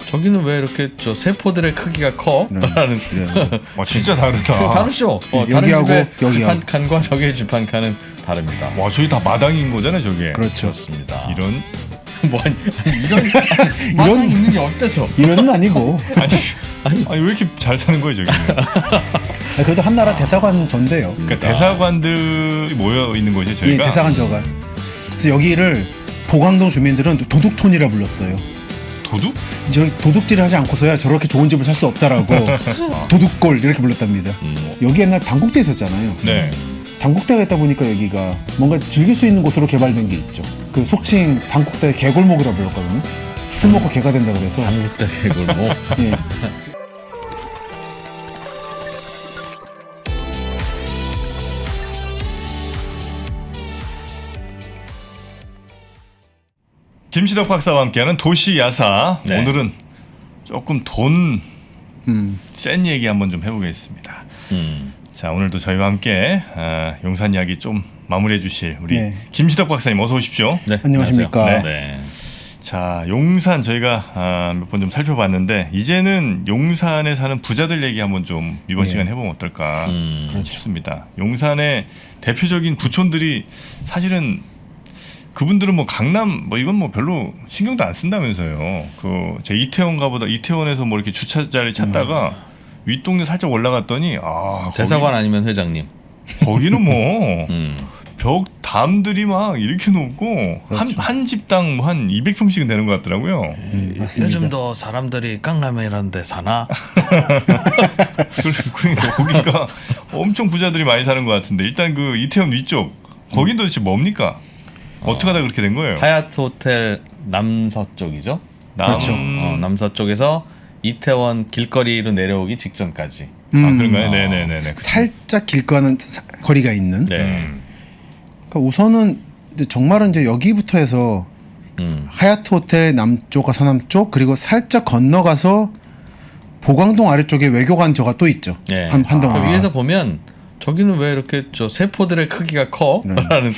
저기는 왜 이렇게 저 세포들의 크기가 커? 라는 와 진짜 다르다. 다르죠. 다른 집의 집 한 칸과 저기의 집 한 칸은 다릅니다. 와 저기 다 마당인 거잖아요, 저게. 그렇죠. 그렇습니다. 이런 뭐 이런 마당 있는 게 어때서? 이런은 아니고. 아니 왜 이렇게 잘 사는 거예요, 저기는? 그래도 한나라 대사관 전대요. 그러니까 대사관들이 모여 있는 곳이 저희가. 예, 대사관 저가. 그래서 여기를 보강동 주민들은 도둑촌이라 불렀어요. 도둑? 저 도둑질을 하지 않고서야 저렇게 좋은 집을 살 수 없다라고 도둑골 이렇게 불렀답니다. 여기 옛날 당국대 있었잖아요. 네. 당국대가 있다 보니까 여기가 뭔가 즐길 수 있는 곳으로 개발된 게 있죠. 그 속칭 당국대 개골목이라 불렀거든요. 술 먹고 개가 된다고 그래서. 당국대 개골목. 예. 김시덕 박사와 함께하는 도시야사. 네. 오늘은 조금 돈 센 얘기 한번 좀 해보겠습니다. 자 오늘도 저희와 함께 용산 이야기 좀 마무리해 주실 우리 네. 김시덕 박사님 어서 오십시오. 네, 안녕하십니까. 안녕하세요. 네. 자 용산 저희가 몇 번 좀 살펴봤는데 이제는 용산에 사는 부자들 얘기 한번 좀 이번 네. 시간에 해보면 어떨까 그렇죠. 싶습니다. 용산의 대표적인 부촌들이 사실은 그분들은 뭐 강남 뭐 이건 뭐 별로 신경도 안 쓴다면서요. 그 제 이태원가보다 이태원에서 뭐 이렇게 주차자리 찾다가 윗동네 살짝 올라갔더니 대사관 아니면 회장님. 거기는 뭐 벽 담들이 막 이렇게 높고 그렇죠. 한 집당 뭐 한 200평씩은 되는 것 같더라고요. 맞습니다. 요즘도 사람들이 깡라면이라는 데 사나? 그러니까 거기가 엄청 부자들이 많이 사는 것 같은데 일단 그 이태원 위쪽 거긴 도대체 뭡니까? 어떻게 하다 그렇게 된 거예요? 하얏트 호텔 남서쪽이죠. 그렇죠. 남서쪽에서 이태원 길거리로 내려오기 직전까지. 그런가요? 네네네네. 살짝 길거리는 거리가 있는. 네. 그러니까 우선은 이제 정말은 이제 여기부터 해서 하얏트 호텔 남쪽과 서남쪽 그리고 살짝 건너가서 보광동 아래쪽에 외교관 저가 또 있죠. 네. 한 덩어리. 그 위에서 보면 저기는 왜 이렇게 저 세포들의 크기가 커? 라는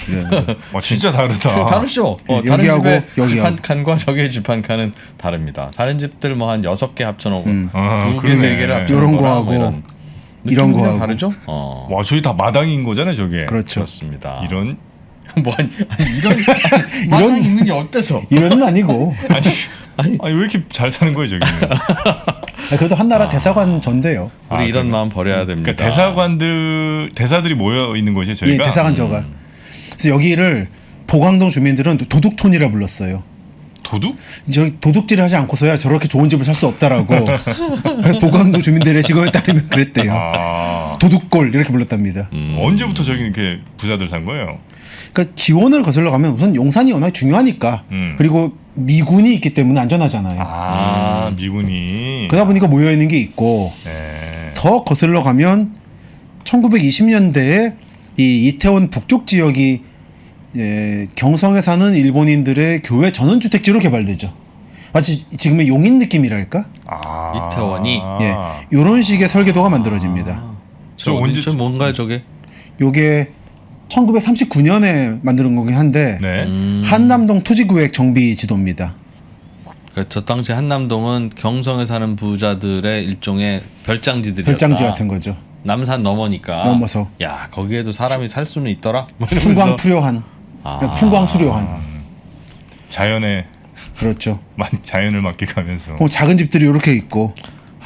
와 진짜 다르다. 다르죠. 다른 여기하고 집의 집 여기하고. 한 칸과 저기의 집 한 칸은 다릅니다. 다른 집들 뭐 한 6개 합쳐놓고 두 개, 그러네. 세 개를 합쳐놓고 요런 거하고 이런 이런 느낌이 거하고. 다르죠? 와 저희 다 마당인 거잖아요, 저게. 그렇죠. 그렇습니다. 이런 뭐 이런 마당 있는 게 어때서? 이런은 아니고. 아니 왜 이렇게 잘 사는 거예요, 저기는? 그래도 한나라 대사관 전대요. 우리 이런 마음 버려야 됩니다. 그러니까 대사들이 모여 있는 곳이 예, 저희가. 대사관 저가. 그래서 여기를 보광동 주민들은 도둑촌이라 불렀어요. 도둑? 저 도둑질을 하지 않고서야 저렇게 좋은 집을 살 수 없다라고 보광동 주민들의 직업에 따르면 그랬대요. 도둑골 이렇게 불렀답니다. 언제부터 저기 이렇게 부자들 산 거예요? 그러니까 기원을 거슬러 가면 우선 용산이 워낙 중요하니까 그리고 미군이 있기 때문에 안전하잖아요. 미군이. 그러다 보니까 모여 있는 게 있고 네. 더 거슬러 가면 1920년대에 이 이태원 북쪽 지역이 경성에 사는 일본인들의 교회 전원주택지로 개발되죠. 마치 지금의 용인 느낌이랄까? 이태원이 예, 이런 식의 설계도가 만들어집니다. 저 언제 뭔가요, 저게? 요게 1939년에 만드는 거긴 한데 네. 한남동 토지구획 정비 지도입니다. 그러니까 저 당시 한남동은 경성에 사는 부자들의 일종의 별장지들이었다. 별장지 같은 거죠. 남산 넘어니까. 넘어서. 야 거기에도 사람이 살 수는 있더라. 뭐 풍광 수려한. 풍광 수려한. 자연에 그렇죠. 자연을 맡겨가면서. 뭐 작은 집들이 이렇게 있고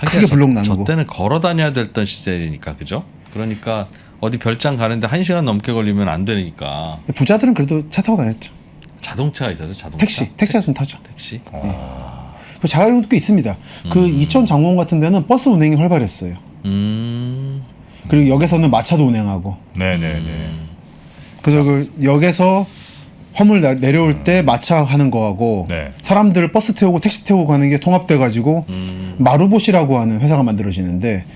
크게 블록 나누고. 저 때는 걸어 다녀야 됐던 시절이니까 그죠? 그러니까 어디 별장 가는데 1시간 넘게 걸리면 안 되니까 부자들은 그래도 차 타고 다녔죠. 자동차가 있어서 자동차. 택시 좀 타죠. 택시. 그 자가용도 있습니다. 그 이천 장원 같은 데는 버스 운행이 활발했어요. 그리고 역에서는 마차도 운행하고. 네네네. 그래서 그 역에서 화물 내려올 때 마차 하는 거하고 네. 사람들 버스 태우고 택시 태우고 가는 게 통합돼 가지고 마루보시라고 하는 회사가 만들어지는데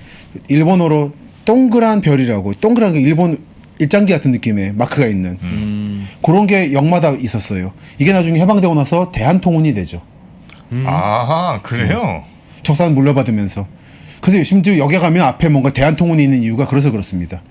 일본어로 동그란 별이라고 동그란 게 일본 일장기 같은 느낌의 마크가 있는 그런 게 역마다 있었어요. 이게 나중에 해방되고 나서 대한통운이 되죠. 아하 그래요? 적산 물려받으면서. 그래서 심지어 역에 가면 앞에 뭔가 대한통운이 있는 이유가 그래서 그렇습니다.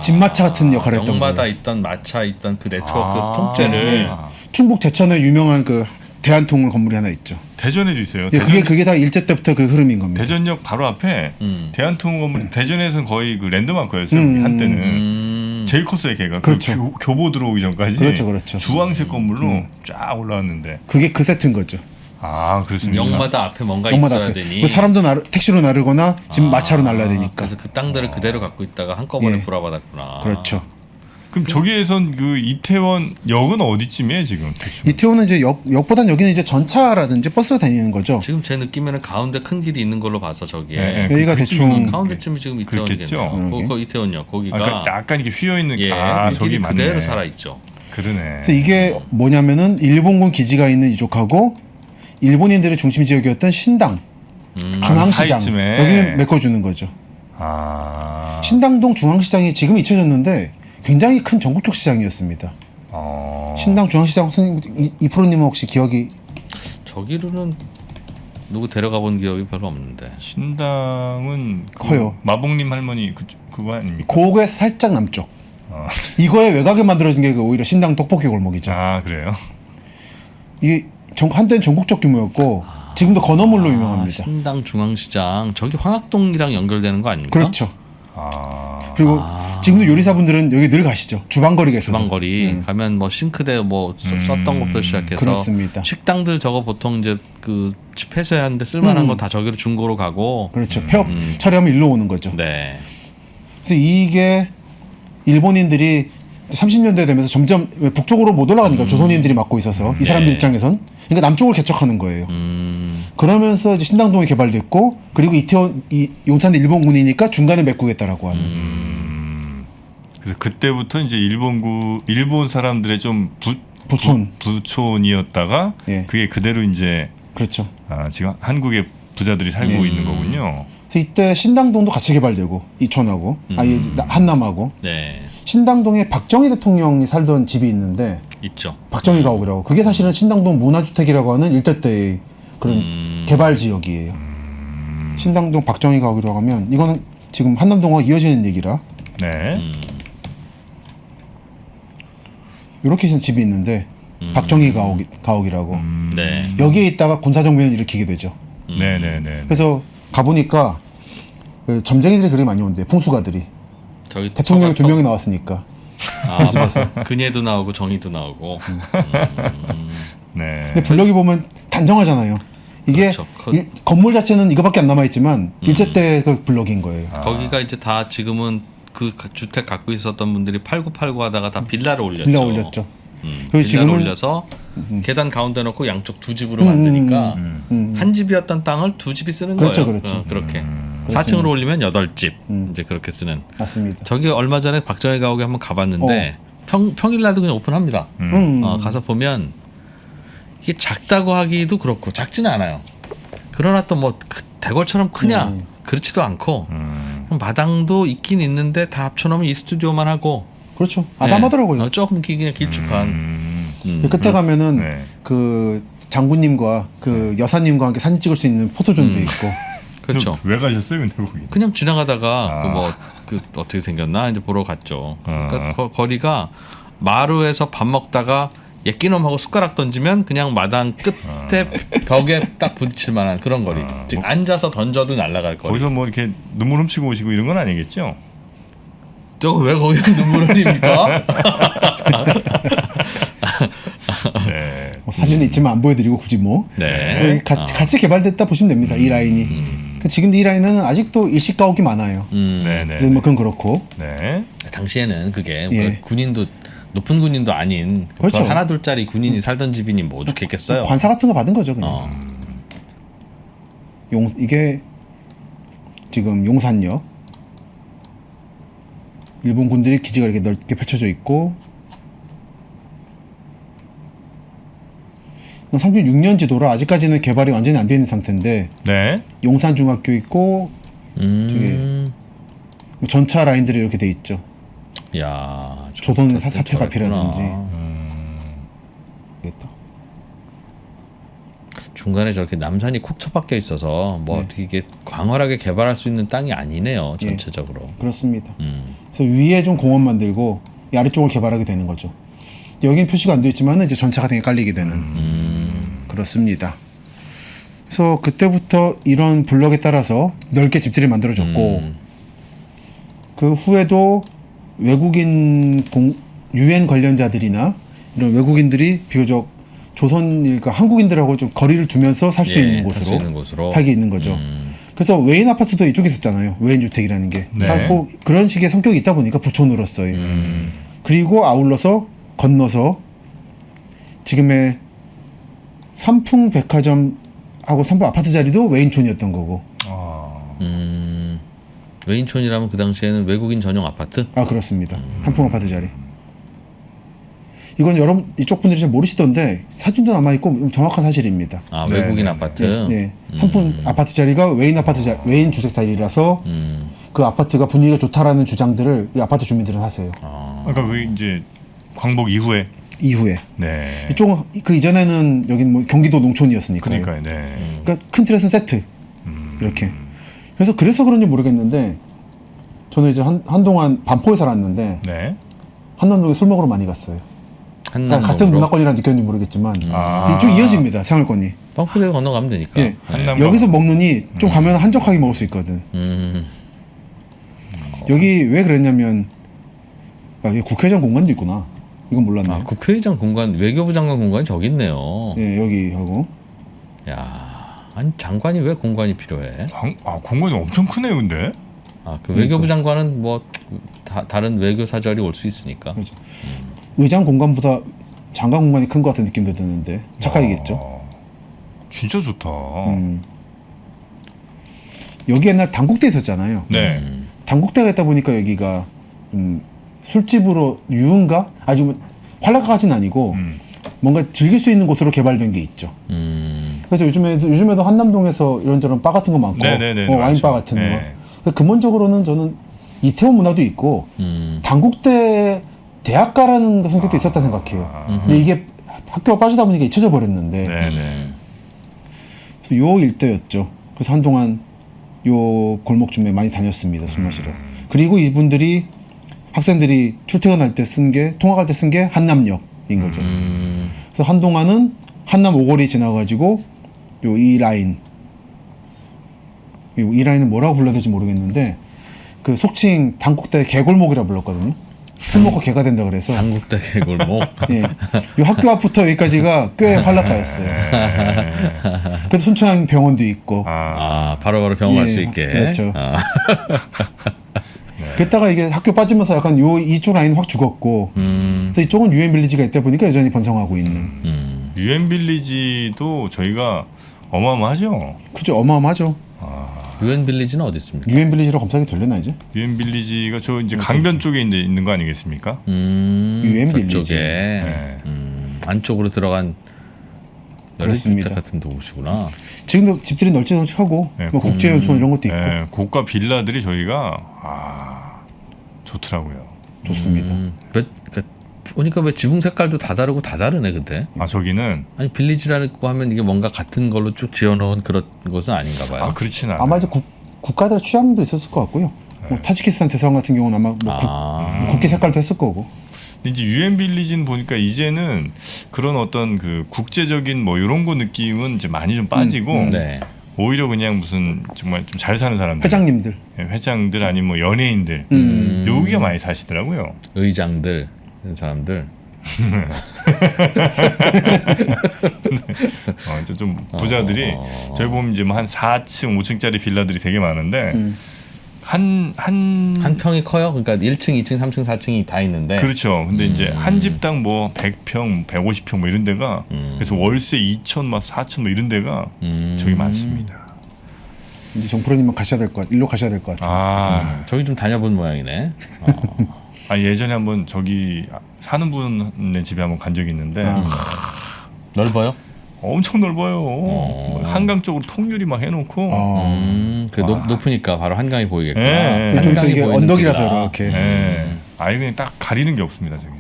집마차 같은 역할을 했던 거예요. 역마다 있던 마차 있던 그 네트워크 통째를 충북 제천에 유명한 그 대한통운 건물이 하나 있죠. 대전에도 있어요. 예, 그게 다 일제 때부터 그 흐름인 겁니다. 대전역 바로 앞에 대한통운 건물. 대전에서는 거의 그 랜드마크였어요. 음, 한때는 제일 컸어요. 걔가 그렇죠. 그 교보 들어오기 전까지. 그렇죠. 주황색 건물로 쫙 올라왔는데. 그게 그 세트인 거죠. 아 그렇습니다. 역마다 앞에 뭔가 역마다 있어야 앞에. 되니 그 사람도 택시로 나르거나 지금 마차로 날라야 되니까. 그래서 그 땅들을 그대로 갖고 있다가 한꺼번에 예. 불화받았구나. 그렇죠. 그럼 저기에선 그 이태원 역은 어디쯤이에요 지금? 대충? 이태원은 이제 역보단 여기는 이제 전차라든지 버스가 다니는 거죠. 지금 제 느낌에는 가운데 큰 길이 있는 걸로 봐서 저기에 예, 여기가 대충 가운데쯤이 지금 그렇겠죠. 이태원이겠네요. 거 이태원역 거기가 그러니까 약간 이렇게 휘어 있는 예, 아 이 저기 길이 맞네. 그대로 살아 있죠. 그러네. 그래서 이게 뭐냐면은 일본군 기지가 있는 이쪽하고 일본인들의 중심 지역이었던 신당, 중앙시장 사이쯤에. 여기는 메꿔주는 거죠. 아. 신당동 중앙시장이 지금 잊혀졌는데 굉장히 큰 전국적 시장이었습니다. 신당 중앙시장 선생님 이프로님은 혹시 기억이 저기로는 누구 데려가 본 기억이 별로 없는데. 신당은 커요. 마봉님 할머니 그거 아닙니까? 고국의 살짝 남쪽. 이거에 외곽에 만들어진 게 오히려 신당 떡볶이 골목이죠. 아 그래요? 이게 한때는 전국적 규모였고 지금도 건어물로 유명합니다. 신당 중앙시장 저기 황학동이랑 연결되는 거 아닙니까? 그렇죠. 아. 그리고 지금도 요리사분들은 여기 늘 가시죠. 주방거리가 있어서. 주방거리 가면 뭐 싱크대 뭐 썼던 것부터 시작해서 그렇습니다. 식당들 저거 보통 이제 그 폐쇄하는데 쓸만한 거 다 저기로 중고로 가고. 그렇죠. 폐업 처리하면 일로 오는 거죠. 네. 그래서 이게 일본인들이 30년대 되면서 점점 북쪽으로 못 올라가니까 조선인들이 맡고 있어서 이 사람들 네. 입장에선 그러니까 남쪽을 개척하는 거예요. 그러면서 이제 신당동이 개발됐고 그리고 이태원 용산도 일본군이니까 중간에 메꾸겠다라고 하는. 그래서 그때부터 이제 일본 사람들의 좀 부촌이었다가 예. 그게 그대로 이제 그렇죠. 지금 한국의 부자들이 살고 있는 거군요. 그래서 이때 신당동도 같이 개발되고 이촌하고 한남하고 네. 신당동에 박정희 대통령이 살던 집이 있는데 있죠. 박정희 가옥이라고 그게 사실은 신당동 문화주택이라고 하는 일대 때의 그런 개발 지역이에요. 신당동 박정희 가옥이라고 하면 이거는 지금 한남동과 이어지는 얘기라 네. 이렇게 집이 있는데 박정희 가옥이라고 네. 여기에 있다가 군사정변을 일으키게 되죠. 네네네. 그래서 가보니까 그 점쟁이들이 그리 많이 온대. 풍수가들이 저기 대통령이 두 명이 나왔으니까. 근예도 나오고 정의도 나오고. 네. 근데 블럭이 보면 단정하잖아요. 이게 그렇죠. 건물 자체는 이거밖에 안 남아 있지만 일제 때 그 블럭인 거예요. 거기가 이제 다 지금은 그 주택 갖고 있었던 분들이 팔고 하다가 다 빌라를 올렸죠. 빌라 올렸죠. 그리고 빌라를 지금은 올려서 계단 가운데 놓고 양쪽 두 집으로 만드니까 한 집이었던 땅을 두 집이 쓰는 그렇죠, 거예요. 그렇죠. 그렇게 4층으로 올리면 8집 이제 그렇게 쓰는. 맞습니다. 저기 얼마 전에 박정희 가옥에 한번 가봤는데 평일날도 그냥 오픈합니다. 가서 보면 이게 작다고 하기도 그렇고 작지는 않아요. 그러나 또 뭐 대궐처럼 크냐 그렇지도 않고 마당도 있긴 있는데 다 합쳐놓으면 이 스튜디오만 하고. 그렇죠. 아담하더라고요. 조금 그냥 길쭉한. 끝에 가면은 네. 그 장군님과 그 여사님과 함께 사진 찍을 수 있는 포토존도 있고. 그렇죠. 왜 가셨어요, 근데 거기? 그냥 지나가다가 그 어떻게 생겼나 이제 보러 갔죠. 그러니까 거리가 마루에서 밥 먹다가 옛기놈하고 숟가락 던지면 그냥 마당 끝에 벽에 딱 부딪힐 만한 그런 거리. 즉 앉아서 던져도 날아갈 거리. 거기서 뭐 이렇게 눈물 훔치고 오시고 이런 건 아니겠죠? 저거 왜 거기서 눈물 흘립니까? 네. 사진은 있지만 안 보여드리고 굳이 뭐. 네. 같이 개발됐다 보시면 됩니다. 이 라인이. 지금도 이 라인은 아직도 일식 가옥이 많아요. 네네. 그래서 뭐 그건 그렇고. 네. 당시에는 그게 예. 뭐 군인도 높은 군인도 아닌 그렇죠. 하나 둘짜리 군인이 살던 집이니 뭐 오죽했겠어요. 관사 같은 거 받은 거죠 그냥. 이게 지금 용산역. 일본 군들이 기지가 이렇게 넓게 펼쳐져 있고 36년 지도라 아직까지는 개발이 완전히 안 되어 있는 상태인데 네. 용산중학교 있고 저기 전차 라인들이 이렇게 돼 있죠. 야, 조선 사태가피라든지 중간에 저렇게 남산이 콕 처박혀 있어서 뭐 어떻게 이게 광활하게 개발할 수 있는 땅이 아니네요 전체적으로. 그렇습니다. 그래서 위에 좀 공원 만들고 이 아래쪽을 개발하게 되는 거죠. 여기는 표시가 안 되어 있지만 이제 전차가 되게 깔리게 되는 그렇습니다. 그래서 그때부터 이런 블럭에 따라서 넓게 집들이 만들어졌고 그 후에도 외국인 유엔 관련자들이나 이런 외국인들이 비교적 조선일과 한국인들하고 좀 거리를 두면서 살 수 있는 살수 있는 곳으로 살게 있는 거죠. 그래서 외인 아파트도 이쪽에 있었잖아요. 외인 주택이라는 게. 네. 딱 뭐 그런 식의 성격이 있다 보니까 부촌으로서의. 그리고 아울러서 건너서 지금의 삼풍 백화점하고 삼풍 아파트 자리도 외인촌이었던 거고. 외인촌이라면 그 당시에는 외국인 전용 아파트? 아 그렇습니다. 삼풍 아파트 자리. 이건 여러분 이쪽 분들이 잘 모르시던데 사진도 남아 있고 정확한 사실입니다. 아 네, 외국인 네, 아파트. 네. 삼풍 아파트 자리가 외인 아파트 외인 주택 자리라서 그 아파트가 분위기가 좋다라는 주장들을 이 아파트 주민들은 하세요. 그러니까 그 이제 광복 이후에. 이후에 네. 이쪽은 그 이전에는 여기는 뭐 경기도 농촌이었으니까. 그러니까요. 네. 그러니까 큰 틀에서 세트 이렇게. 그래서 그런지 모르겠는데 저는 이제 한동안 반포에 살았는데 네. 한남동에 술 먹으러 많이 갔어요. 그러니까 같은 한남동으로. 문화권이라 느꼈는지 모르겠지만 아. 이쪽 이어집니다. 생활권이. 펑크대로 건너가면 되니까. 예. 한남동. 여기서 먹느니 좀 가면 한적하게 먹을 수 있거든. 여기 왜 그랬냐면 여기 국회의장 공간도 있구나. 이건 몰랐네. 아 국회의장 공간, 외교부 장관 공간이 저기 있네요. 예, 여기 하고. 야, 아니 장관이 왜 공간이 필요해? 공간이 엄청 크네요, 근데. 아 그 외교부 장관은 뭐 다른 외교 사절이 올 수 있으니까. 그렇죠. 의장 공간보다 장관 공간이 큰 것 같은 느낌도 드는데 착각이겠죠. 진짜 좋다. 여기 옛날 당국대 있었잖아요. 네. 당국대가 있다 보니까 여기가 술집으로 유흥가 아주 뭐 활락가진 아니고 뭔가 즐길 수 있는 곳으로 개발된 게 있죠. 그래서 요즘에도 한남동에서 이런저런 바 같은 거 많고 네네네, 와인바 맞죠. 같은 네. 거. 근본적으로는 저는 이태원 문화도 있고 당국대 대학가라는 성격도 있었다 생각해요. 근데 이게 학교가 빠지다 보니까 잊혀져 버렸는데 네네. 요 일대였죠. 그래서 한동안 요 골목쯤에 많이 다녔습니다. 술 마시러. 그리고 이분들이 학생들이 출퇴근할 때 쓴 게 통학할 때 쓴 게 한남역인 거죠. 그래서 한동안은 한남 오거리 지나가지고 요 이 라인 이 라인은 뭐라고 불러야 될지 모르겠는데 그 속칭 당국대 개골목이라 불렀거든요. 술 먹고 개가 된다 그래서. 당국대 개골목. 예. 요 학교 앞부터 여기까지가 꽤 활락가였어요. 그래서 순천향 병원도 있고. 아 바로바로 병원 갈 수 있게. 그렇죠. 아. 그랬다가 이게 학교 빠지면서 약간 이쪽 라인 확 죽었고. 그래서 이쪽은 유엔 빌리지가 있다 보니까 여전히 번성하고 있는. 유엔 빌리지도 저희가 어마어마하죠. 그죠, 어마어마하죠. 유엔 빌리지는 어디 있습니까? 유엔 빌리지로 검색이 되려나 이제? 유엔 빌리지가 저 이제 강변 쪽에 이제 있는 거 아니겠습니까? 유엔 빌리지. 저쪽에 네. 안쪽으로 들어간 그렇습니다. 주택 같은 도시구나. 지금도 집들이 널찍널찍하고 네, 뭐 국제연수원 이런 것도 있고 네, 고가 빌라들이 저희가 좋더라고요. 좋습니다. 보니까 왜 지붕 색깔도 다 다르고 다 다르네 근데. 저기는 아니 빌리지라고 하면 이게 뭔가 같은 걸로 쭉 지어놓은 그런 것은 아닌가 봐요. 그렇진 않아요. 아마 이제 국가들 취향도 있었을 것 같고요. 뭐 타지키스탄 대사관 같은 경우는 아마 뭐 국기 색깔도 했을 거고. 근데 이제 유엔 빌리지는 보니까 이제는 그런 어떤 그 국제적인 뭐 이런 거 느낌은 이제 많이 좀 빠지고 네. 오히려 그냥 무슨 정말 좀 잘 사는 사람들, 회장님들. 회장들 아니면 뭐 연예인들 여기가 많이 사시더라고요. 의장들 이런 사람들. 이제 좀 부자들이 저희 보면 이제 뭐 한 4층, 5층짜리 빌라들이 되게 많은데 한 평이 커요. 그러니까 1층, 2층, 3층, 4층이 다 있는데. 그렇죠. 근데 이제 한 집당 뭐 100평, 150평 뭐 이런 데가 그래서 월세 2천, 막 4천 뭐 이런 데가 저기 많습니다. 이제 정프로님은 가셔야 될 것 같아. 일로 가셔야 될 것 같아요. 저기 좀 다녀본 모양이네. 예전에 한번 저기 사는 분의 집에 한번 간 적이 있는데 넓어요? 엄청 넓어요. 한강 쪽으로 통유리 막 해놓고. 높으니까 바로 한강이 보이겠구나. 네. 이쪽이 또 이게 보이는 언덕이라서 빌라. 이렇게. 네. 아예 그냥 딱 가리는 게 없습니다 저기.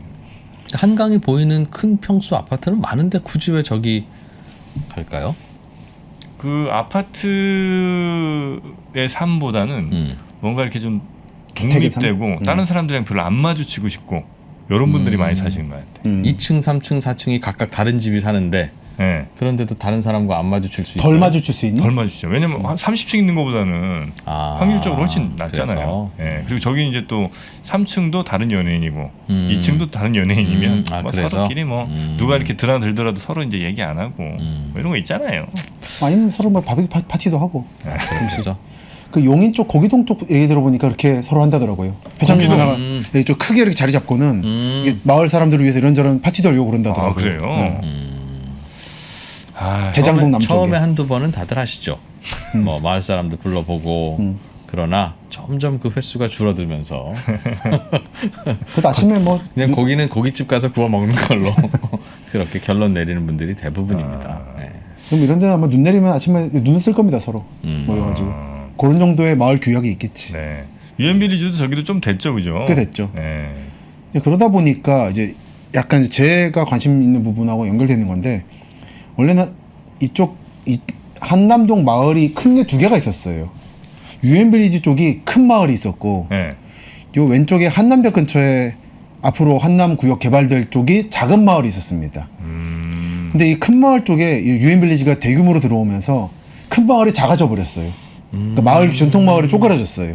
한강이 보이는 큰 평수 아파트는 많은데 굳이 왜 저기 갈까요? 그 아파트의 삶보다는 뭔가 이렇게 좀 주택의 삶? 독립되고 다른 사람들이랑 별로 안 마주치고 싶고 이런 분들이 많이 사시는 것 같아요. 2층, 3층, 4층이 각각 다른 집이 사는데 네. 그런데도 다른 사람과 안 마주칠 수 덜 있어요. 마주칠 수 있는? 덜 맞으시죠. 왜냐면 한 30층 있는 것보다는 확률적으로 훨씬 낫잖아요. 예. 그리고 저기 이제 또 3층도 다른 연예인이고 2층도 다른 연예인이면 뭐 그래서? 서로끼리 뭐 누가 이렇게 들더라도 서로 이제 얘기 안 하고 뭐 이런 거 있잖아요. 아니면 서로 뭐 바비큐 파티도 하고. 그래서 그 용인 쪽 거기동 쪽 얘기 들어보니까 그렇게 서로 한다더라고요. 회장님 거기동? 하나가 좀 크게 이렇게 자리 잡고는 이게 마을 사람들을 위해서 이런저런 파티도 열고 그런다더라고요. 아 그래요? 네. 아, 대장동 남쪽에. 처음에 한두 번은 다들 하시죠. 뭐 마을 사람들 불러보고 그러나 점점 그 횟수가 줄어들면서 그래도 아침에 뭐 그냥 고기는 고깃집 가서 구워 먹는 걸로 그렇게 결론 내리는 분들이 대부분입니다. 네. 그럼 이런 데는 아마 눈 내리면 아침에 눈 쓸 겁니다 서로 모여가지고 그런 정도의 마을 규약이 있겠지. 네. 유엔비리즈도 저기도 좀 됐죠, 그죠? 꽤 됐죠. 네. 그러다 보니까 이제 약간 제가 관심 있는 부분하고 연결되는 건데 원래는 이 한남동 마을이 큰 게 2개가 있었어요. 유엔빌리지 쪽이 큰 마을이 있었고 네. 요 왼쪽에 한남역 근처에 앞으로 한남구역 개발될 쪽이 작은 마을이 있었습니다. 근데 이 큰 마을 쪽에 유엔빌리지가 대규모로 들어오면서 큰 마을이 작아져 버렸어요. 그러니까 마을 전통 마을이 쪼그라졌어요.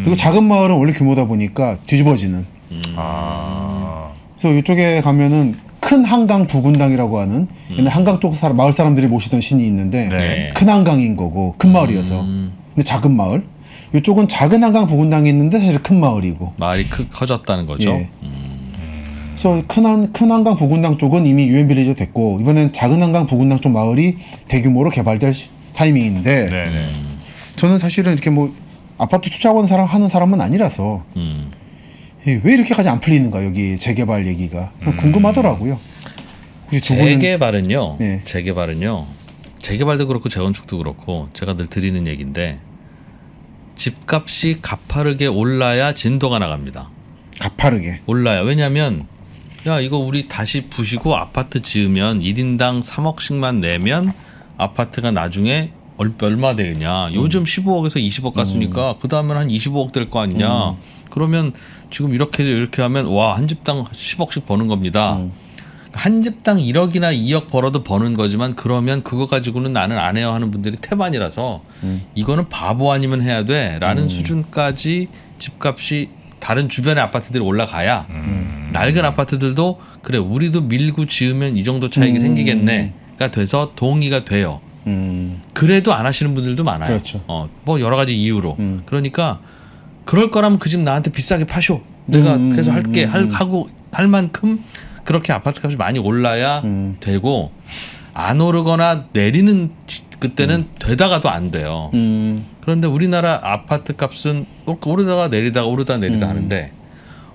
그리고 작은 마을은 원래 규모다 보니까 뒤집어지는. 그래서 이쪽에 가면은 큰 한강 부군당이라고 하는 옛날 한강 쪽 마을 사람들이 모시던 신이 있는데 네. 큰 한강인 거고 큰 마을이어서. 근데 작은 마을. 이쪽은 작은 한강 부군당이 있는데 사실 큰 마을이고. 마을이 커졌다는 거죠. 예. 그래서 큰 한강 부군당 쪽은 이미 유엔빌리지 됐고 이번엔 작은 한강 부군당 쪽 마을이 대규모로 개발될 타이밍인데 네네. 저는 사실은 이렇게 뭐 아파트 하는 사람은 아니라서 왜 이렇게까지 안 풀리는가 여기 재개발 얘기가 궁금하더라고요. 혹시 두 분은 재개발은요. 네. 재개발도 그렇고 재건축도 그렇고 제가 늘 드리는 얘기인데 집값이 가파르게 올라야 진도가 나갑니다. 가파르게. 올라요. 왜냐하면 야 이거 우리 다시 부시고 아파트 지으면 1인당 3억씩만 내면 아파트가 나중에 얼마 되겠냐. 요즘 15억에서 20억 갔으니까 그 다음엔 한 25억 될 거 아니냐. 그러면 지금 이렇게 하면 와 한 집당 10억씩 버는 겁니다. 한 집당 1억이나 2억 벌어도 버는 거지만 그러면 그거 가지고는 나는 안 해요 하는 분들이 태반이라서 이거는 바보 아니면 해야 돼라는 수준까지 집값이 다른 주변의 아파트들이 올라가야 낡은 아파트들도 그래 우리도 밀고 지으면 이 정도 차익이 생기겠네가 돼서 동의가 돼요. 그래도 안 하시는 분들도 많아요. 그렇죠. 뭐 여러 가지 이유로. 그러니까 그럴 거라면 그 집 나한테 비싸게 파쇼. 내가 그래서 할게 하고 할 만큼 그렇게 아파트 값이 많이 올라야 되고 안 오르거나 내리는 그때는 되다가도 안 돼요. 그런데 우리나라 아파트 값은 오르다가 내리다가 오르다 내리다 하는데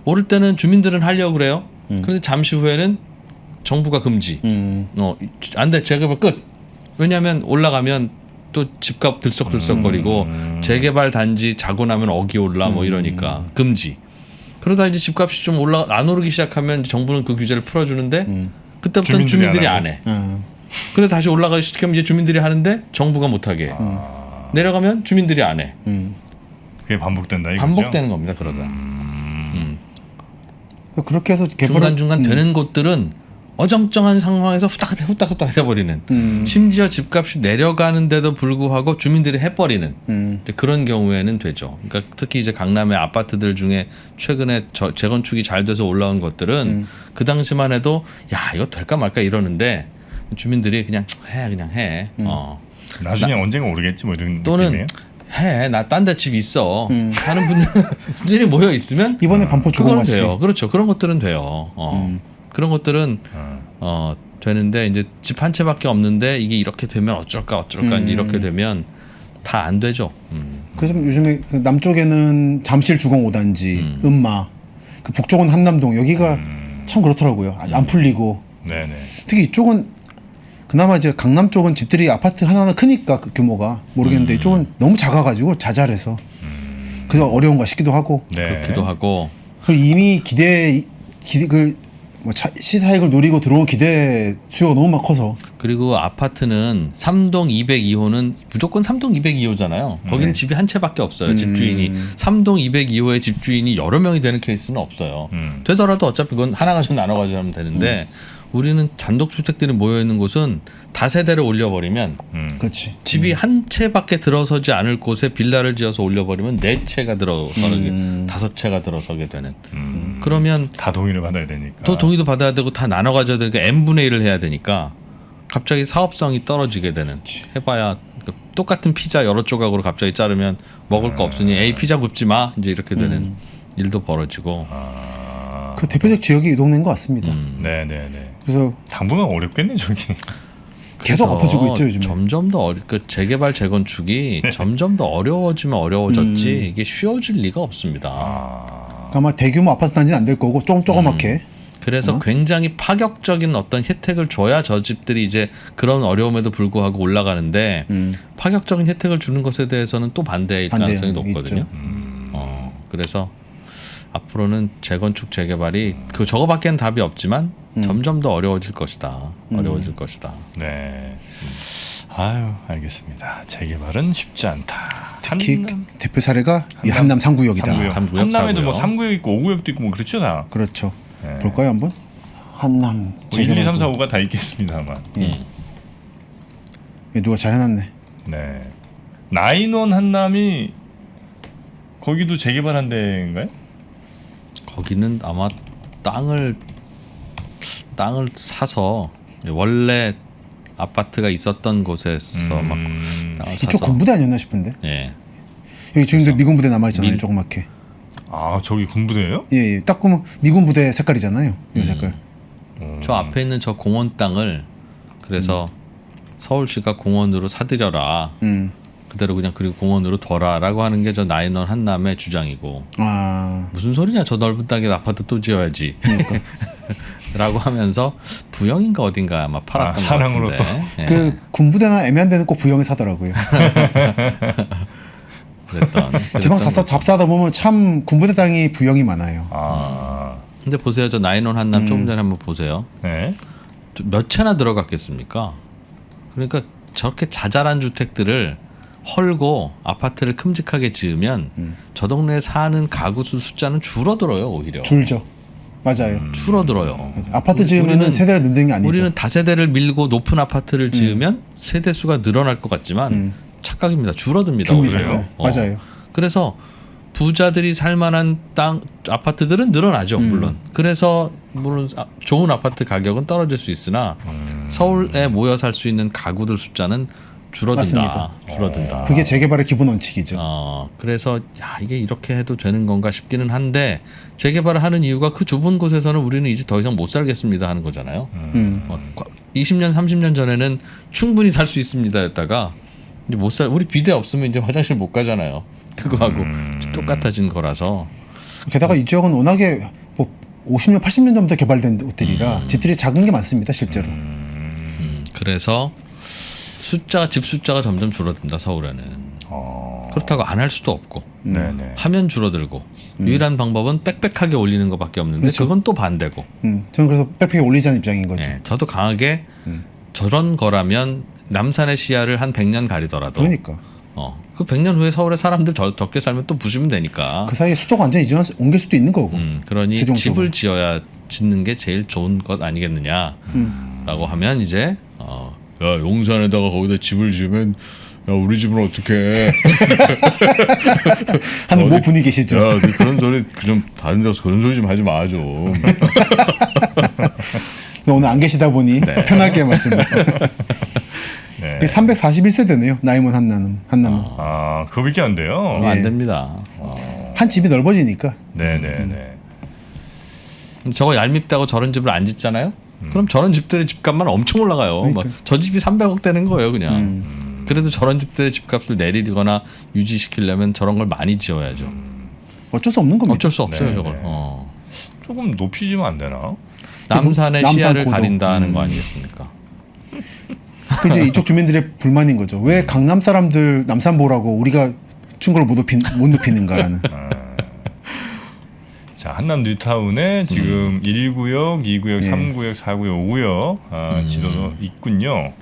오를 때는 주민들은 하려고 그래요. 그런데 잠시 후에는 정부가 금지. 안 돼. 재개발 끝. 왜냐하면 올라가면 또 집값 들썩들썩거리고 재개발 단지 자고 나면 억이 올라 뭐 이러니까 금지. 그러다 이제 집값이 좀 안 오르기 시작하면 이제 정부는 그 규제를 풀어주는데 그때부터는 주민들이 안 해. 근데 다시 올라가기 시작하면 이제 주민들이 하는데 정부가 못하게 해. 내려가면 주민들이 안 해. 그게 반복된다 이거죠? 반복되는 겁니다. 그러다. 그렇게 해서 중간중간 되는 곳들은 어정쩡한 상황에서 후딱 해버리는 심지어 집값이 내려가는데도 불구하고 주민들이 해버리는 이제 그런 경우에는 되죠. 그러니까 특히 이제 강남의 아파트들 중에 최근에 재건축이 잘 돼서 올라온 것들은 그 당시만 해도 야 이거 될까 말까 이러는데 주민들이 그냥 해. 나중에 언젠가 오르겠지 뭐 이런 또는 느낌이에요? 해. 나 딴 데 집 있어. 하는 분들이 모여 있으면 이번에 반포 그거는 주공같이 돼요. 그렇죠. 그런 것들은 돼요. 그런 것들은 되는데 이제 집 한 채밖에 없는데 이게 이렇게 되면 어쩔까 이제 이렇게 되면 다 안 되죠. 그래서 요즘에 남쪽에는 잠실 주공 5단지, 음마, 그 북쪽은 한남동 여기가 참 그렇더라고요. 아직 안 풀리고. 네네. 특히 이쪽은 그나마 이제 강남 쪽은 집들이 아파트 하나하나 크니까 그 규모가 모르겠는데 이쪽은 너무 작아가지고 자잘해서 그래서 어려운가 싶기도 하고. 네. 그렇기도 하고 그리고 이미 시사익을 노리고 들어온 기대 수요가 너무 막 커서. 그리고 아파트는 3동 202호는 무조건 3동 202호잖아요. 거기는 집이 한 채밖에 없어요. 집주인이 3동 202호의 집주인이 여러 명이 되는 케이스는 없어요. 되더라도 어차피 그건 하나 가지고 나눠 가지고 하면 되는데 우리는 단독주택들이 모여 있는 곳은 다세대를 올려버리면 그렇지. 집이 한 채밖에 들어서지 않을 곳에 빌라를 지어서 올려버리면 네 채가 들어서게 다섯 채가 들어서게 되는. 그러면 다 동의를 받아야 되니까. 또 동의도 받아야 되고 다 나눠 가져야 되니까 n분의 1을 해야 되니까 갑자기 사업성이 떨어지게 되는. 해봐야 똑같은 피자 여러 조각으로 갑자기 자르면 먹을 거 없으니 에이 피자 굽지 마 이제 이렇게 되는 일도 벌어지고. 그 대표적 지역이 이 동네인 것 같습니다. 네네네. 그래서 당분간 어렵겠네 저기. 계속 그래서 엎어지고 있죠 요즘에. 점점 더 그 재개발 재건축이 점점 더 어려워지면 어려워졌지 이게 쉬워질 리가 없습니다. 그러니까 아마 대규모 아파트 단지는 안 될 거고 조그맣게. 그래서 굉장히 파격적인 어떤 혜택을 줘야 저 집들이 이제 그런 어려움에도 불구하고 올라가는데 파격적인 혜택을 주는 것에 대해서는 또 반대일 가능성이 높거든요. 그래서 앞으로는 재건축 재개발이 그 저거밖에는 답이 없지만 점점 더 어려워질 것이다. 어려워질 것이다. 네. 아유 알겠습니다. 재개발은 쉽지 않다. 특히 대표 사례가 이 한남 3구역이다. 삼구역, 한남에도 뭐 사구역. 3구역 있고 5구역도 있고 뭐 그렇죠 다. 그렇죠. 네. 볼까요 한번? 한남 뭐 1, 2, 3, 4, 5가 다 있겠습니다만. 누가 잘 해놨네. 네. 나인원 한남이 거기도 재개발한 데인가요? 거기는 아마 땅을 사서 원래 아파트가 있었던 곳에서 막 땅을 이쪽 사서 군부대 아니었나 싶은데. 예. 여기 지금도 미군 부대 남아 있잖아요. 민- 조그맣게. 아 저기 군부대예요? 예, 예. 딱 보면 미군 부대 색깔이잖아요. 이 색깔. 저 앞에 있는 저 공원 땅을 그래서 서울시가 공원으로 사들여라. 그대로 그냥 그리고 공원으로 둬라라고 하는 게 저 나인원 한남의 주장이고 아, 무슨 소리냐 저 넓은 땅에 아파트 또 지어야지 라고 하면서 부영인가 어딘가 아마 팔았던 것 사랑으로 같은데 예, 그 군부대나 애매한 데는 꼭 부영에 사더라고요. 지방 답사하다 보면 참 군부대 땅이 부영이 많아요. 아. 근데 보세요 저 나인원 한남 조금 전에 한번 보세요 네. 몇 채나 들어갔겠습니까? 그러니까 저렇게 자잘한 주택들을 헐고 아파트를 큼직하게 지으면 저 동네에 사는 가구 수 숫자는 줄어들어요 오히려. 줄죠. 맞아요. 줄어들어요. 아파트 지으면 세대가 는는 게 아니죠. 우리는 다세대를 밀고 높은 아파트를 지으면 세대 수가 늘어날 것 같지만 착각입니다. 줄어듭니다. 줍니다. 오히려. 네, 맞아요. 그래서 부자들이 살만한 땅 아파트들은 늘어나죠 물론. 그래서 물론 좋은 아파트 가격은 떨어질 수 있으나 서울에 모여 살 수 있는 가구들 숫자는 줄어든다. 맞습니다. 줄어든다. 그게 재개발의 기본 원칙이죠. 그래서 야 이게 이렇게 해도 되는 건가 싶기는 한데 재개발을 하는 이유가 그 좁은 곳에서는 우리는 이제 더 이상 못 살겠습니다 하는 거잖아요. 20년 30년 전에는 충분히 살 수 있습니다였다가 이제 못 살. 우리 비대 없으면 이제 화장실 못 가잖아요. 그거하고 똑같아진 거라서. 게다가 이 지역은 워낙에 뭐 50년, 80년 전부터 개발된 옷들이라 집들이 작은 게 많습니다, 실제로. 그래서 집 숫자가 점점 줄어든다 서울에는. 그렇다고 안 할 수도 없고 네네. 하면 줄어들고 유일한 방법은 빽빽하게 올리는 것밖에 없는데 그렇죠. 그건 또 반대고. 저는 그래서 빽빽히 올리자는 입장인 거죠. 예, 저도 강하게 저런 거라면 남산의 시야를 한 100년 가리더라도 그러니까 그 100년 후에 서울에 사람들 적게 살면 또 부시면 되니까. 그 사이에 수도가 완전히 옮길 수도 있는 거고. 그러니 세종 집을 쪽으로. 짓는 게 제일 좋은 것 아니겠느냐라고 하면 이제 야 용산에다가 거기다 집을 지으면 야 우리 집은 어떻게 하는 뭐 분이 계시죠. 야 그런 소리 좀 다른 데서 그런 소리 좀 하지 마 좀. 오늘 안 계시다 보니 편하게 말씀. 네. 341세대네요. 나이몬 한남은. 아 그거밖에 안 돼요. 안 됩니다. 한 집이 넓어지니까. 네네네. 저거 얄밉다고 저런 집을 안 짓잖아요. 그럼 저런 집들의 집값만 엄청 올라가요. 그러니까. 저 집이 300억 되는 거예요, 그냥. 그래도 저런 집들의 집값을 내리거나 유지시키려면 저런 걸 많이 지어야죠. 어쩔 수 없는 겁니다. 어쩔 수 없어요, 네, 저걸. 네. 조금 높이지면 안 되나? 남산의 남산 시야를 고도. 가린다는 거 아니겠습니까? 그 이제 이쪽 주민들의 불만인 거죠. 왜 강남 사람들 남산 보라고 우리가 충고를 못 높이는가라는. 자 한남 뉴타운에 지금 1구역, 2구역, 예. 3구역, 4구역, 5구역 지도도 있군요.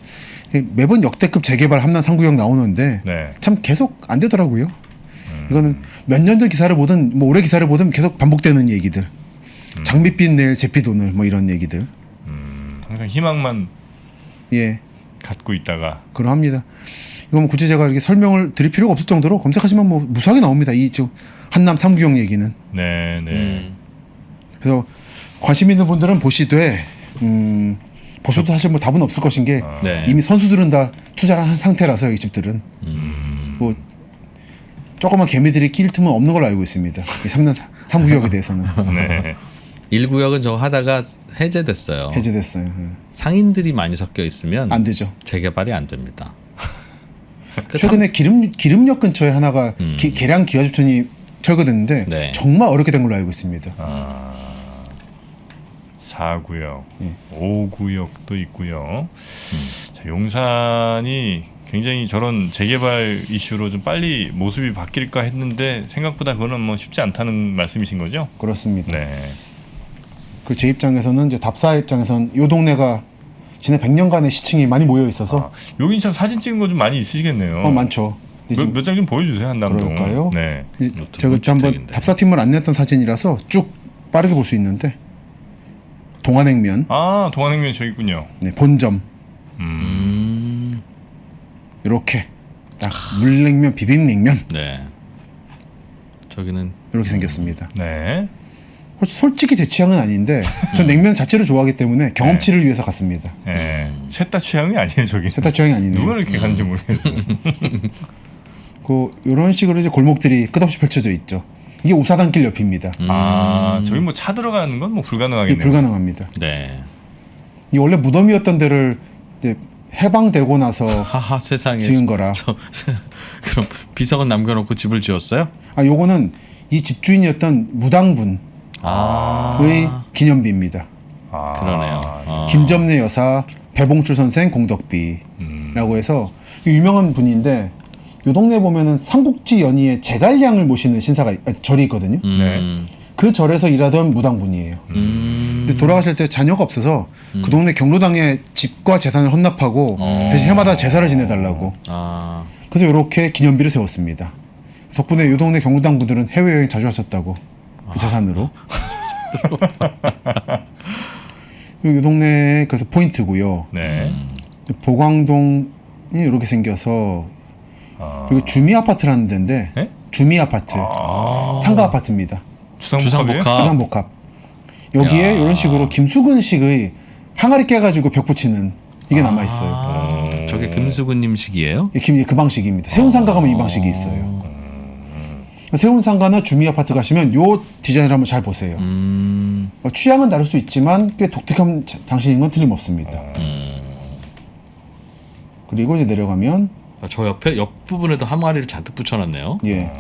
매번 역대급 재개발 한남 3구역 나오는데 네. 참 계속 안 되더라고요. 이거는 몇 년 전 기사를 보든 뭐 올해 기사를 보든 계속 반복되는 얘기들. 장밋빛 내일 제빛 오늘 뭐 이런 얘기들. 항상 희망만 예, 갖고 있다가 그러합니다. 이건 굳이 제가 이렇게 설명을 드릴 필요가 없을 정도로 검색하시면 뭐 무수하게 나옵니다. 이 지금 한남 3구역 얘기는. 네. 그래서 관심 있는 분들은 보시되 보셔도 사실 뭐 답은 없을 것인 게 네. 이미 선수들은 다 투자를 한 상태라서 이 집들은 뭐 조그만 개미들이 끼일 틈은 없는 걸로 알고 있습니다. 이 3구역에 대해서는 네. 1구역은 저거 하다가 해제됐어요. 해제됐어요. 상인들이 많이 섞여 있으면 안 되죠. 재개발이 안 됩니다. 그 최근에 기름역 근처에 하나가 계량 기아주천이 철거됐는데 네. 정말 어렵게 된 걸로 알고 있습니다. 4구역, 예. 5구역도 있고요. 자, 용산이 굉장히 저런 재개발 이슈로 좀 빨리 모습이 바뀔까 했는데 생각보다 그거는 뭐 쉽지 않다는 말씀이신 거죠? 그렇습니다. 네. 그 제 입장에서는 이제 답사 입장에서는 요 동네가 지난 100년간의 시층이 많이 모여 있어서 여긴 참 사진 찍은 거 좀 많이 있으시겠네요. 많죠. 근데 몇 장 좀 보여주세요, 한남동. 그럴까요? 네. 이제 두 제가 번째 한번 책인데. 답사팀을 안냈던 사진이라서 쭉 빠르게 볼 수 있는데 동안냉면, 동안냉면 저기 있군요. 네, 본점 이렇게 딱 물냉면, 비빔냉면 네. 저기는 이렇게 생겼습니다. 네. 솔직히 제 취향은 아닌데 전 냉면 자체를 좋아하기 때문에 경험치를 위해서 갔습니다. 네. 셋 다 취향이 아니에요, 저기. 셋 다 취향이 아니네요. 누가 이렇게 가는지 모르겠어요. 그 이런 식으로 이제 골목들이 끝없이 펼쳐져 있죠. 이게 우사단길 옆입니다. 저기 뭐 차 들어가는 건 뭐 불가능하겠네요. 이게 불가능합니다. 네. 이 원래 무덤이었던 데를 이제 해방되고 나서 하하 세상에 지은 거라. 그럼 비석은 남겨놓고 집을 지었어요? 요거는 이 집주인이었던 무당분의 기념비입니다. 그러네요. 김점래 여사, 배봉출 선생 공덕비라고 해서 유명한 분인데 요 동네 보면은 삼국지 연희의 제갈량을 모시는 절이 있거든요. 음. 그 절에서 일하던 무당분이에요. 근데 돌아가실 때 자녀가 없어서 그 동네 경로당에 집과 재산을 헌납하고 대신 해마다 제사를 지내달라고. 그래서 이렇게 기념비를 세웠습니다. 덕분에 요 동네 경로당 분들은 해외여행 자주 하셨다고 그 재산으로. 요 동네 그래서 포인트고요. 네. 보광동이 이렇게 생겨서 그리고 주미 아파트라는 데인데 네? 주미 아파트 상가 아파트입니다. 주상복합이에요? 주상복합. 주상복합. 여기에 이런 식으로 김수근식의 항아리 깨가지고 벽 붙이는 이게 남아 있어요. 저게 금수근님식이에요? 그 방식입니다. 세운상가 가면 이 방식이 있어요. 세운상가나 주미 아파트 가시면 요 디자인을 한번 잘 보세요. 취향은 다를 수 있지만 꽤 독특한 장식인 건 틀림없습니다. 그리고 이제 내려가면 저 옆 부분에도 항아리를 잔뜩 붙여놨네요. 예.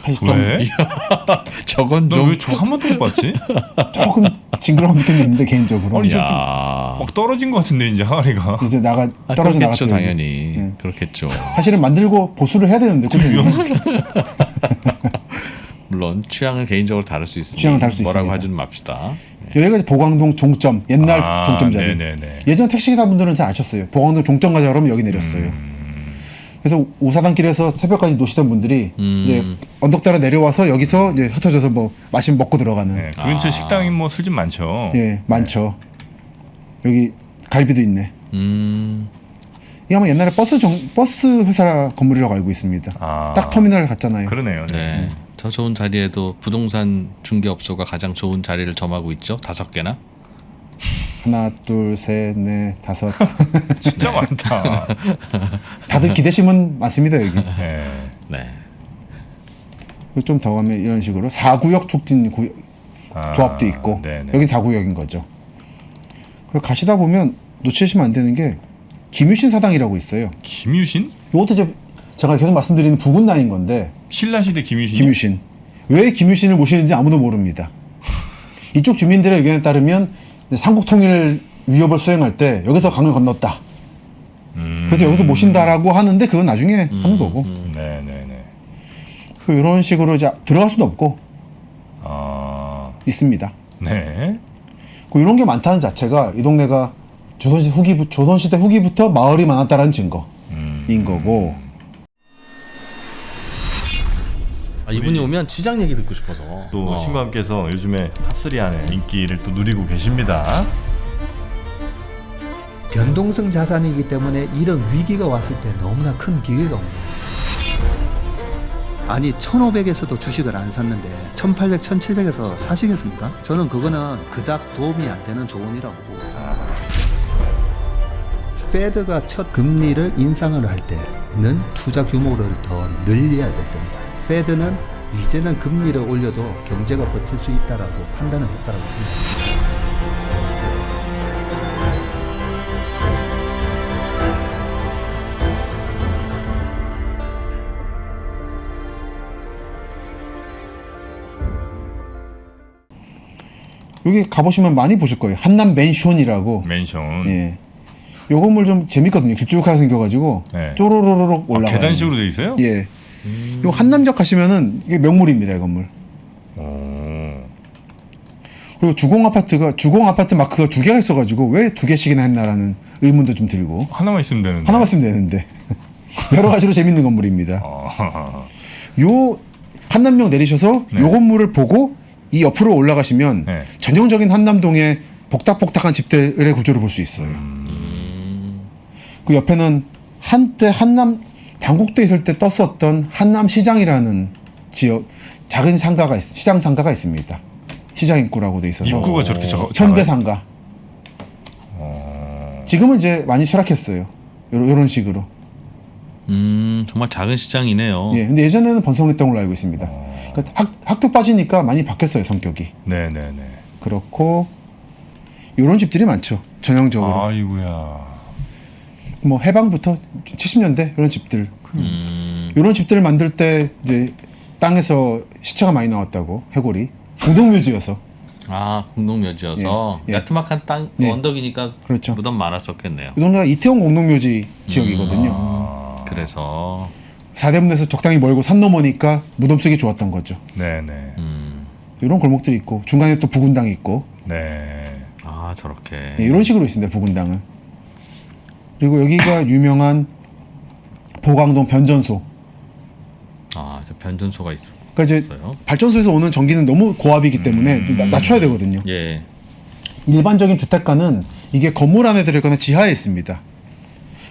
사실 좀 왜? 저건 좀 너왜저 한 번도 못 봤지? 조금 징그러운 느낌이 있는데 개인적으로 아니, 저 야. 막 떨어진 것 같은데 이제 항아리가. 이제 떨어져 그렇겠죠, 나갔죠. 당연히. 예. 그렇겠죠. 사실은 만들고 보수를 해야 되는데 꾸준히. 물론 취향은 개인적으로 다를 수 있으니 취향은 다를 수 뭐라고 있습니다. 하지는 맙시다. 여기가 이제 보광동 종점 옛날 종점 자리. 네네네. 예전 택시기사분들은 잘 아셨어요. 보광동 종점 가자 그러면 여기 내렸어요. 그래서 우사단길에서 새벽까지 노시던 분들이 이제 언덕 따라 내려와서 여기서 이제 흩어져서 뭐 마시면 먹고 들어가는. 네, 그 근처 식당이 뭐 술 집 많죠. 예, 많죠. 여기 갈비도 있네. 이게 아마 옛날에 버스 회사 건물이라고 알고 있습니다. 딱 터미널 갔잖아요. 그러네요. 네. 저 좋은 자리에도 부동산 중개업소가 가장 좋은 자리를 점하고 있죠. 5개나. 하나, 둘, 셋, 넷, 다섯. 진짜 많다. 다들 기대심은 많습니다 여기. 네. 네. 좀 더 가면 이런 식으로 4구역 촉진 조합도 있고 네네. 여기 4구역인 거죠. 그리고 가시다 보면 놓치시면 안 되는 게 김유신 사당이라고 있어요. 김유신? 이것도 제가 계속 말씀드리는 부군나인 건데 신라시대 김유신? 김유신. 왜 김유신을 모시는지 아무도 모릅니다. 이쪽 주민들의 의견에 따르면 삼국통일 위협을 수행할 때 여기서 강을 건넜다. 그래서 여기서 모신다라고 하는데 그건 나중에 하는 거고. 네네네. 이런 식으로 이제 들어갈 수도 없고 있습니다. 네. 이런 게 많다는 자체가 이 동네가 조선시대 후기부터 마을이 많았다라는 증거인 거고. 이분이 오면 시장 얘기 듣고 싶어서. 또 신부님께서 요즘에 탑3 안에 인기를 또 누리고 계십니다. 변동성 자산이기 때문에 이런 위기가 왔을 때 너무나 큰 기회가 옵니다. 아니 1500에서도 주식을 안 샀는데 1800, 1700에서 사시겠습니까? 저는 그거는 그닥 도움이 안 되는 조언이라고 보고 페드가 첫 금리를 인상을 할 때는 투자 규모를 더 늘려야 될 때입니다. 페드는 이제는 금리를 올려도 경제가 버틸 수 있다라고 판단을 했다라고 생각합니다. 여기 가보시면 많이 보실 거예요. 한남 맨션이라고. 맨션. 예. 요 건물 좀 재밌거든요. 길쭉하게 생겨가지고 네. 쪼로로로록 올라가요. 계단식으로 돼 있어요? 예. 요 한남역 가시면은 이게 명물입니다. 이 건물. 그리고 주공 아파트 마크가 2개가 있어가지고 왜 2개씩이나 했나라는 의문도 좀 들고. 하나만 있으면 되는데. 하나만 쓰면 되는데 여러 가지로 재밌는 건물입니다. 요 한남역 내리셔서 네. 요 건물을 보고 이 옆으로 올라가시면 네. 전형적인 한남동의 복닥복닥한 집들의 구조를 볼 수 있어요. 그 옆에는 한때 한남 당국대 있을 때 떴었던 한남시장이라는 지역 작은 상가가 시장 상가가 있습니다. 시장 입구라고 돼 있어서 입구가 저렇게 현대상가. 지금은 이제 많이 쇠락했어요. 요런 식으로. 정말 작은 시장이네요. 예, 근데 예전에는 번성했던 걸로 알고 있습니다. 그러니까 학교 빠지니까 많이 바뀌었어요, 성격이. 네네네. 그렇고 이런 집들이 많죠. 전형적으로. 아이고야. 뭐 해방부터 70년대 이런 집들. 이런 집들을 만들 때 이제 땅에서 시체가 많이 나왔다고 해골이 공동묘지여서. 아, 공동묘지여서 예, 예. 야트막한 땅 네. 언덕이니까 그렇죠. 무덤 많았었겠네요. 이 동네가 이태원 공동묘지 지역이거든요. 그래서 사대문에서 적당히 멀고 산 넘으니까 무덤 쓰기 좋았던 거죠. 네네. 이런 골목들이 있고 중간에 또 부군당이 있고 네. 아 저렇게 예, 이런 식으로 있습니다. 부군당은. 그리고 여기가 유명한 보강동 변전소. 아, 저 변전소가 있어요. 그러니까 이제 발전소에서 오는 전기는 너무 고압이기 때문에 낮춰야 되거든요. 예. 일반적인 주택가는 이게 건물 안에 들어있거나 지하에 있습니다.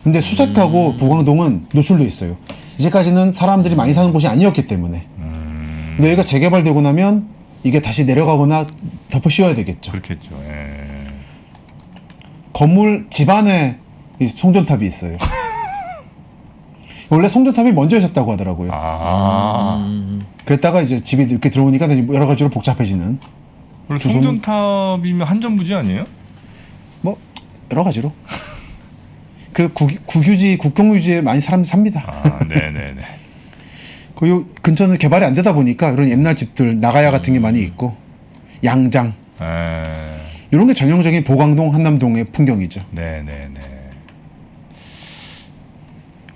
근데 수색하고 보강동은 노출돼 있어요. 이제까지는 사람들이 많이 사는 곳이 아니었기 때문에. 근데 여기가 재개발되고 나면 이게 다시 내려가거나 덮어 씌워야 되겠죠. 그렇겠죠. 예. 건물 집안에 이 송전탑이 있어요. 원래 송전탑이 먼저 있었다고 하더라고요. 그랬다가 이제 집이 이렇게 들어오니까 여러 가지로 복잡해지는. 원래 송전탑이면 한전부지 아니에요? 뭐 여러 가지로. 그 국유지, 국경유지에 많이 사람들이 삽니다. 아, 네네네. 그 근처는 개발이 안 되다 보니까 이런 옛날 집들 나가야 같은 게 많이 있고 양장 이런 게 전형적인 보강동 한남동의 풍경이죠. 네네네.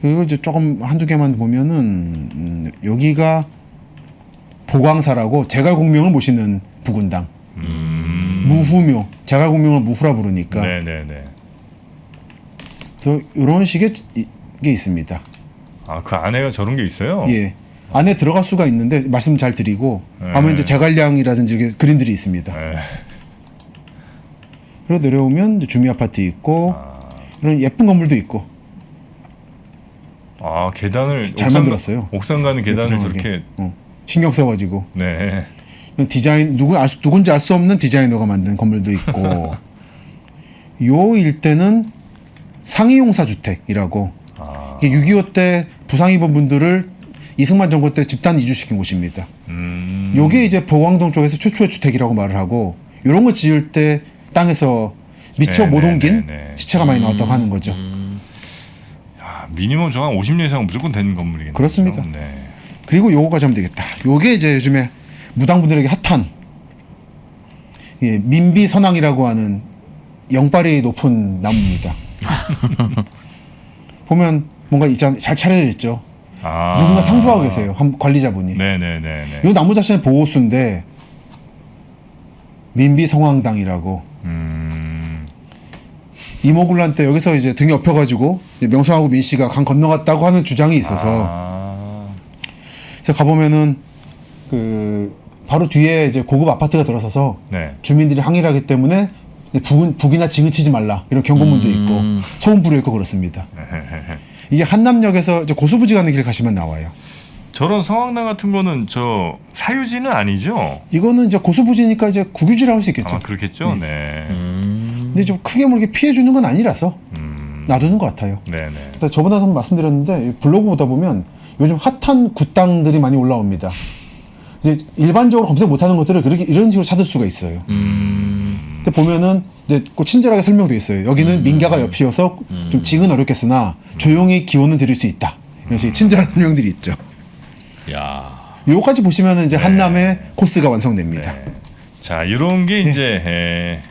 그리고 이제 조금 한두 개만 보면은 여기가 보광사라고 제갈공명을 모시는 부군당. 무후묘, 제갈공명을 무후라 부르니까. 네네네. 그래서 이런 식의 게 있습니다. 아, 그 안에가 저런 게 있어요? 예. 안에 들어갈 수가 있는데 말씀 잘 드리고 가면 이제 제갈량이라든지 이렇게 그림들이 있습니다. 그리고 내려오면 주미 아파트 있고 이런 예쁜 건물도 있고. 아, 계단을 잘 만들었어요. 옥상 가는 계단을 예쁘장하게. 저렇게 신경 써가지고. 네. 디자인 누군지 알 수 없는 디자이너가 만든 건물도 있고. 요 일대는 상이용사 주택이라고. 이게 6.25 때 부상 입은 분들을 이승만 정부 때 집단 이주시킨 곳입니다. 요게 이제 보광동 쪽에서 최초의 주택이라고 말을 하고 이런 거 지을 때 땅에서 미처 못 옮긴 시체가 많이 나왔다고 하는 거죠. 야, 미니멈 저한 50년 이상은 무조건 되는 건물이겠네요. 그렇습니다. 네. 그리고 요거가 좀 되겠다. 요게 이제 요즘에 무당분들에게 핫한 민비선왕이라고 하는 영빨이 높은 나무입니다. 보면 뭔가 잘 차려져 있죠. 누군가 상주하고 계세요. 관리자분이. 네네네. 이 나무 자체는 보호수인데 민비성황당이라고. 이모군란 때 여기서 이제 등에 엎여가지고 명성하고 민씨가 강 건너갔다고 하는 주장이 있어서. 그래서 가보면은 그 바로 뒤에 이제 고급 아파트가 들어서서 네. 주민들이 항의를 하기 때문에 북이나 징을 치지 말라 이런 경고문도 있고 소음부로 있고 그렇습니다. 이게 한남역에서 이제 고수부지 가는 길 가시면 나와요. 저런 성황당 같은 거는 저 사유지는 아니죠? 이거는 이제 고수부지니까 이제 국유지라고 할 수 있겠죠. 아, 그렇겠죠. 네. 근데 좀 크게 뭐 이렇게 피해 주는 건 아니라서 놔두는 것 같아요. 네네. 근데 저번에도 한번 말씀드렸는데 블로그 보다 보면 요즘 핫한 굿당들이 많이 올라옵니다. 이제 일반적으로 검색 못하는 것들을 그렇게 이런 식으로 찾을 수가 있어요. 근데 보면은 이제 꼭 친절하게 설명돼 있어요. 여기는 민가가 옆이어서 좀 징은 어렵겠으나 조용히 기원은 드릴 수 있다. 이런 식의 친절한 설명들이 있죠. 야. 요거까지 보시면은 이제 한남의 코스가 완성됩니다. 네. 자, 이런 게 이제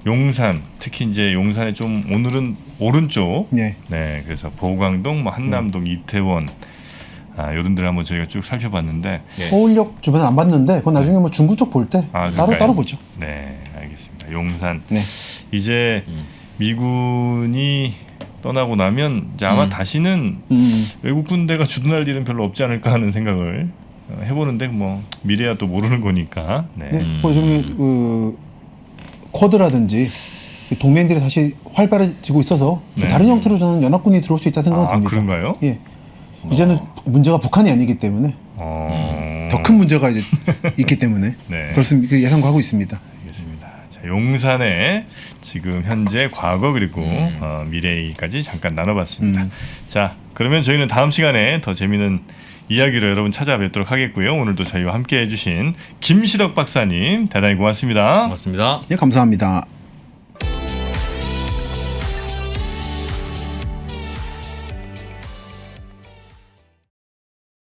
용산, 특히 이제 용산의 좀 오늘은 오른쪽. 네. 네, 그래서 보광동, 뭐 한남동, 이태원, 이런 데를 한번 저희가 쭉 살펴봤는데. 서울역 주변을 안 봤는데 그건 나중에 뭐 중구 쪽 볼 때 따로 보죠. 네, 알겠습니다. 용산. 네. 이제 미군이 떠나고 나면 이제 아마 다시는 외국 군대가 주둔할 일은 별로 없지 않을까 하는 생각을 해보는데 뭐 미래야 또 모르는 거니까. 네. 네. 요즘에 쿼드라든지 동맹들이 다시 활발해지고 있어서 네. 다른 형태로 저는 연합군이 들어올 수 있다 생각이 듭니다. 그런가요? 예. 이제는 문제가 북한이 아니기 때문에 더 큰 문제가 이제 있기 때문에 네. 그렇습니다. 예상하고 있습니다. 알겠습니다. 자, 용산의 지금 현재 과거 그리고 미래까지 잠깐 나눠봤습니다. 자, 그러면 저희는 다음 시간에 더 재미있는 이야기로 여러분 찾아뵙도록 하겠고요. 오늘도 저희와 함께 해주신 김시덕 박사님 대단히 고맙습니다. 고맙습니다. 예, 감사합니다.